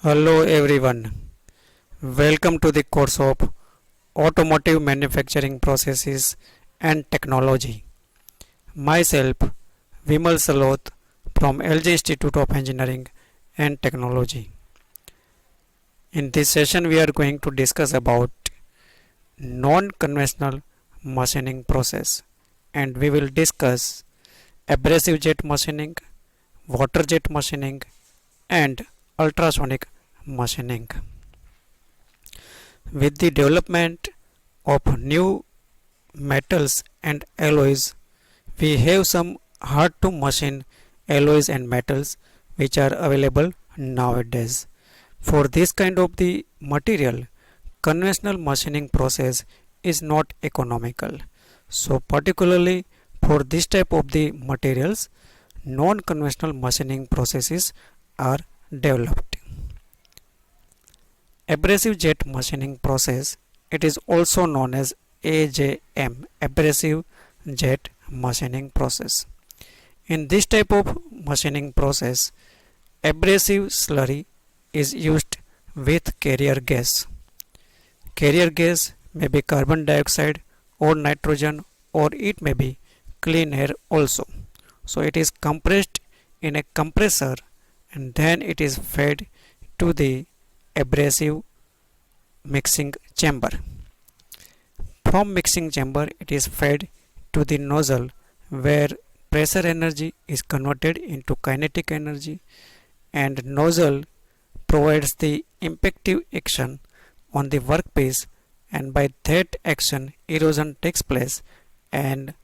Hello everyone. Welcome to the course of Automotive Manufacturing Processes and Technology. Myself Vimal Saloth from LG Institute of Engineering and Technology. In this session we are going to discuss about non-conventional machining process, and we will discuss abrasive jet machining, water jet machining and ultrasonic machining. With the development of new metals and alloys, we have some hard to machine alloys and metals which are available nowadays. For this kind of the material, conventional machining process is not economical. So particularly for this type of the materials, non-conventional machining processes are developed. Abrasive jet machining process, it is also known as AJM, abrasive jet machining process. In this type of machining process, abrasive slurry is used with carrier gas. Carrier gas may be carbon dioxide or nitrogen, or it may be clean air also. So it is compressed in a compressor and then it is fed to the abrasive mixing chamber. From mixing chamber it is fed to the nozzle where pressure energy is converted into kinetic energy, and nozzle provides the impactive action on the workpiece, and by that action erosion takes place and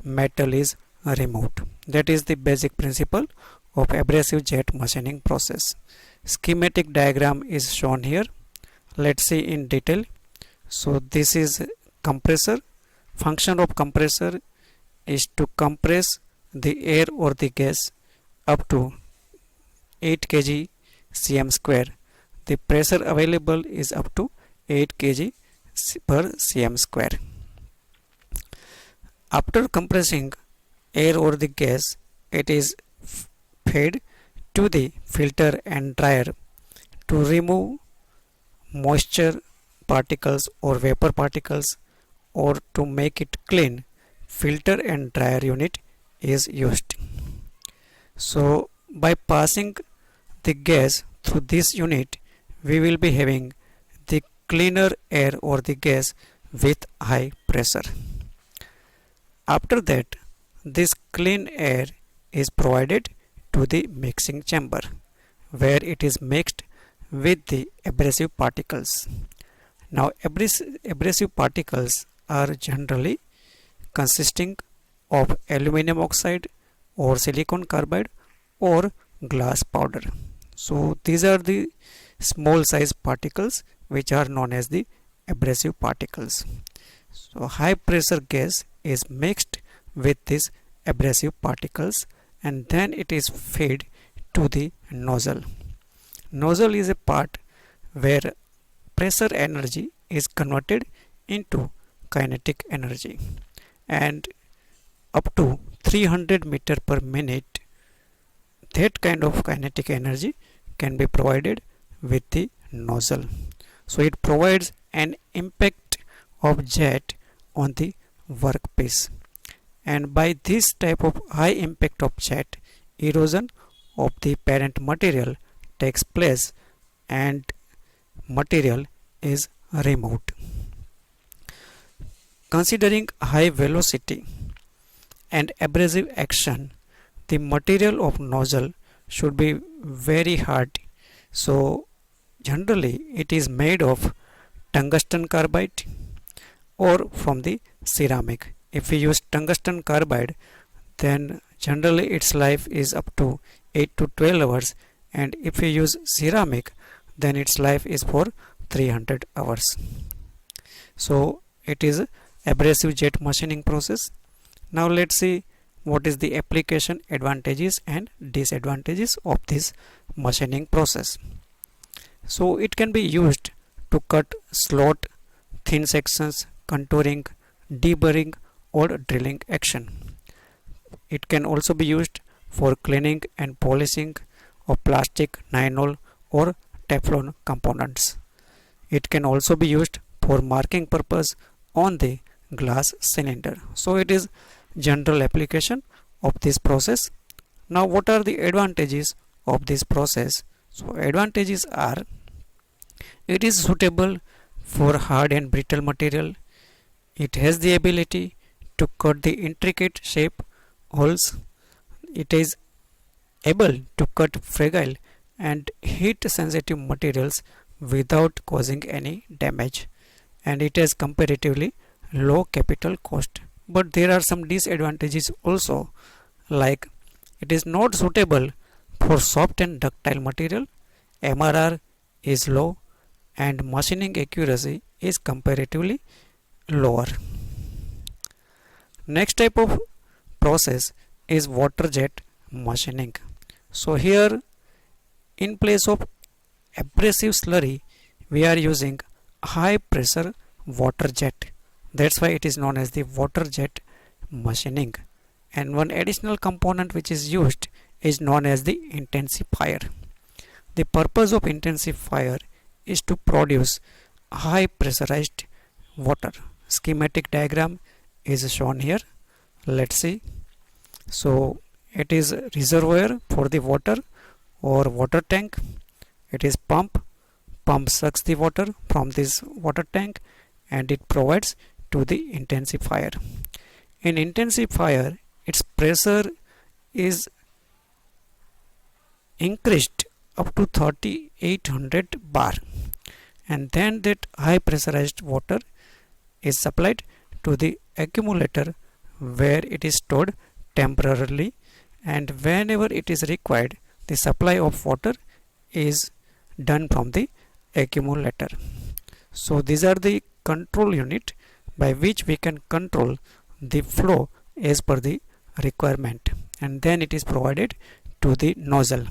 metal is removed. That is the basic principle of abrasive jet machining process. Schematic diagram is shown here. Let's see in detail. So this is compressor. Function of compressor is to compress the air or the gas up to 8 kg cm square. The pressure available is up to 8 kg per cm square. After compressing air or the gas, it is fed to the filter and dryer to remove moisture particles or vapor particles, or to make it clean. Filter and dryer unit is used. So by passing the gas through this unit, we will be having the cleaner air or the gas with high pressure. After that, this clean air is provided to the mixing chamber where it is mixed with the abrasive particles. Now abrasive particles are generally consisting of aluminum oxide or silicon carbide or glass powder. So these are the small size particles which are known as the abrasive particles. So high pressure gas is mixed with these abrasive particles and then it is fed to the nozzle. Nozzle is a part where pressure energy is converted into kinetic energy, and up to 300 meter per minute, that kind of kinetic energy can be provided with the nozzle. So it provides an impact of jet on the workpiece, and by this type of high impact of jet, erosion of the parent material takes place and material is removed. Considering high velocity and abrasive action, the material of nozzle should be very hard. So generally it is made of tungsten carbide or from the ceramic. If we use tungsten carbide, then generally its life is up to 8 to 12 hours, and if we use ceramic, then its life is for 300 hours. So it is abrasive jet machining process. Now let's see what is the application, advantages and disadvantages of this machining process. So it can be used to cut slot, thin sections, contouring, deburring or drilling action. It can also be used for cleaning and polishing of plastic, nylon or Teflon components. It can also be used for marking purpose on the glass cylinder. So it is general application of this process. Now what are the advantages of this process? So advantages are, it is suitable for hard and brittle material. It has the ability to cut the intricate shape holes. It is able to cut fragile and heat sensitive materials without causing any damage, and it has comparatively low capital cost. But there are some disadvantages also, like it is not suitable for soft and ductile material, MRR is low, and machining accuracy is comparatively lower. Next type of process is water jet machining. So here, in place of abrasive slurry, we are using high pressure water jet. That's why it is known as the water jet machining. And one additional component which is used is known as the intensifier. The purpose of intensifier is to produce high pressurized water. Schematic diagram is shown here. Let's see. So it is reservoir for the water or water tank. It is pump sucks the water from this water tank and it provides to the intensifier. In intensifier, its pressure is increased up to 3800 bar, and then that high pressurized water is supplied to the accumulator where it is stored temporarily, and whenever it is required, the supply of water is done from the accumulator. So these are the control unit by which we can control the flow as per the requirement, and then it is provided to the nozzle.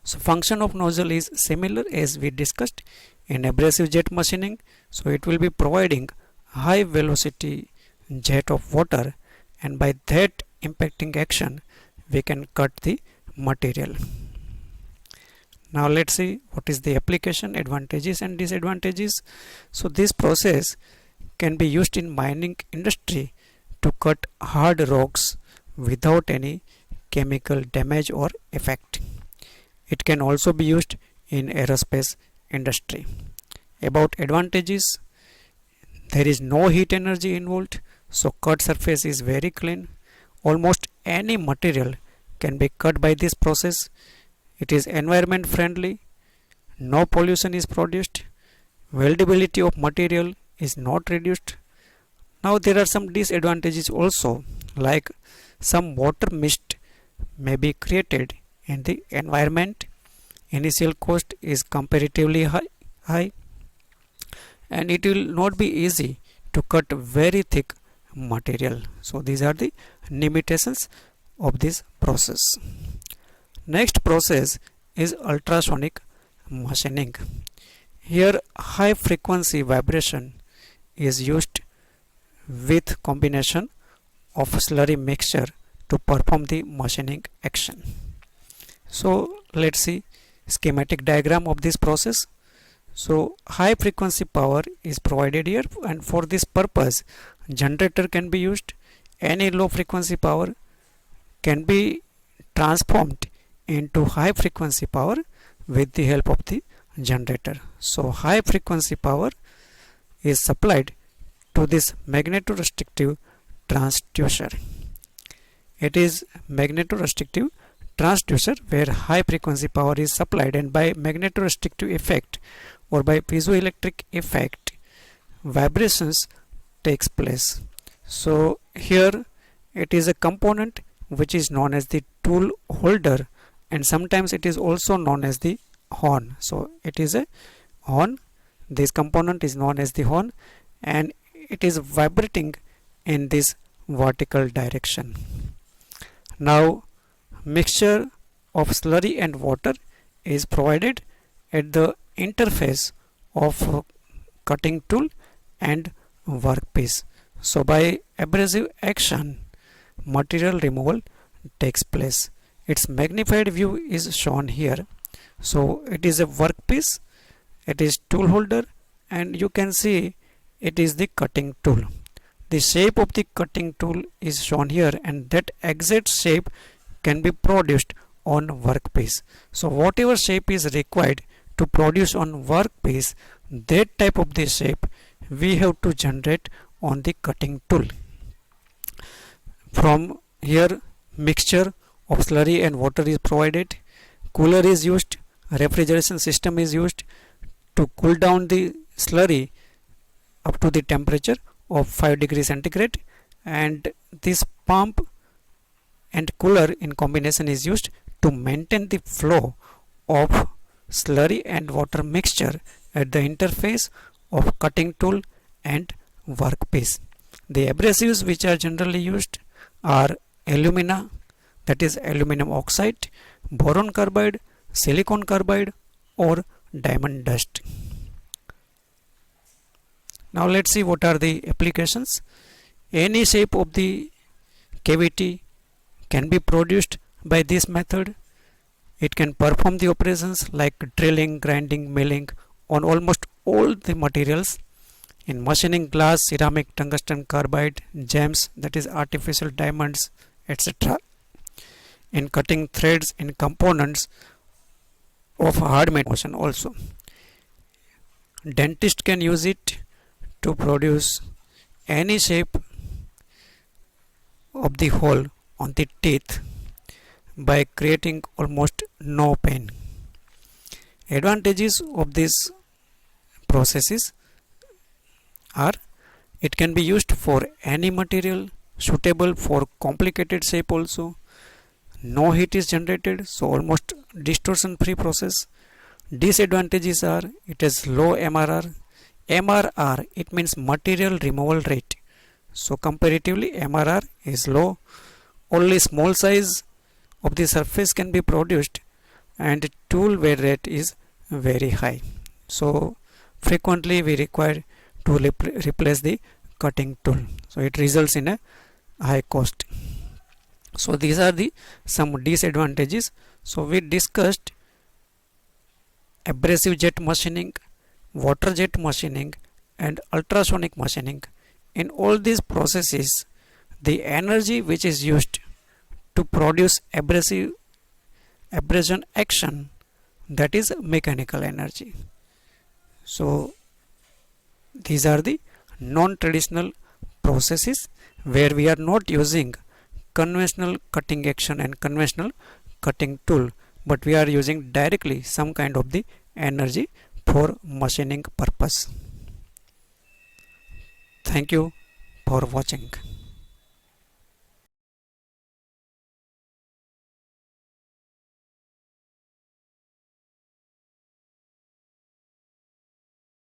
So function of nozzle is similar as we discussed in abrasive jet machining. So it will be providing high velocity jet of water, and by that impacting action we can cut the material. Now let's see what is the application, advantages and disadvantages. So this process can be used in mining industry to cut hard rocks without any chemical damage or effect. It can also be used in aerospace industry. About advantages, there is no heat energy involved, so cut surface is very clean. Almost any material can be cut by this process. It is environment friendly, no pollution is produced, weldability of material is not reduced. Now there are some disadvantages also, like some water mist may be created in the environment. Initial cost is comparatively high, and it will not be easy to cut very thick material. So these are the limitations of this process. Next process is ultrasonic machining. Here high frequency vibration is used with combination of slurry mixture to perform the machining action. So let's see schematic diagram of this process. So high frequency power is provided here, and for this purpose generator can be used. Any low frequency power can be transformed into high frequency power with the help of the generator. So high frequency power is supplied to this magnetorestrictive transducer. It is magnetorestrictive transducer where high frequency power is supplied, and by magnetorestrictive effect or by piezoelectric effect vibrations takes place. So here it is a component which is known as the tool holder, and sometimes it is also known as the horn. So it is a horn. This component is known as the horn, and it is vibrating in this vertical direction. Now mixture of slurry and water is provided at the interface of cutting tool and workpiece. So by abrasive action material removal takes place. Its magnified view is shown here. So it is a workpiece, it is tool holder, and you can see it is the cutting tool. The shape of the cutting tool is shown here, and that exact shape can be produced on workpiece. So whatever shape is required to produce on workpiece, that type of the shape we have to generate on the cutting tool. From here, mixture of slurry and water is provided, cooler is used, refrigeration system is used to cool down the slurry up to the temperature of 5 degrees centigrade, and this pump and cooler in combination is used to maintain the flow of slurry and water mixture at the interface of cutting tool and workpiece. The abrasives which are generally used are alumina, that is aluminum oxide, boron carbide, silicon carbide, or diamond dust. Now let's see what are the applications. Any shape of the cavity can be produced by this method. It can perform the operations like drilling, grinding, milling on almost all the materials. In machining glass, ceramic, tungsten carbide, gems, that is artificial diamonds, etc. In cutting threads in components of hard motion also. Dentist can use it to produce any shape of the hole on the teeth by creating almost no pain. Advantages of these processes are it can be used for any material, suitable for complicated shape also. No heat is generated, so almost distortion free process. Disadvantages are it has low MRR. MRR, it means material removal rate. So comparatively MRR is low. Only small size of the surface can be produced, and tool wear rate is very high. So frequently we require to replace the cutting tool. So it results in a high cost. So these are the some disadvantages. So we discussed abrasive jet machining, water jet machining, and ultrasonic machining. In all these processes, the energy which is used to produce abrasion action, that is mechanical energy. So these are the non-traditional processes where we are not using conventional cutting action and conventional cutting tool, but we are using directly some kind of the energy for machining purpose. Thank you for watching.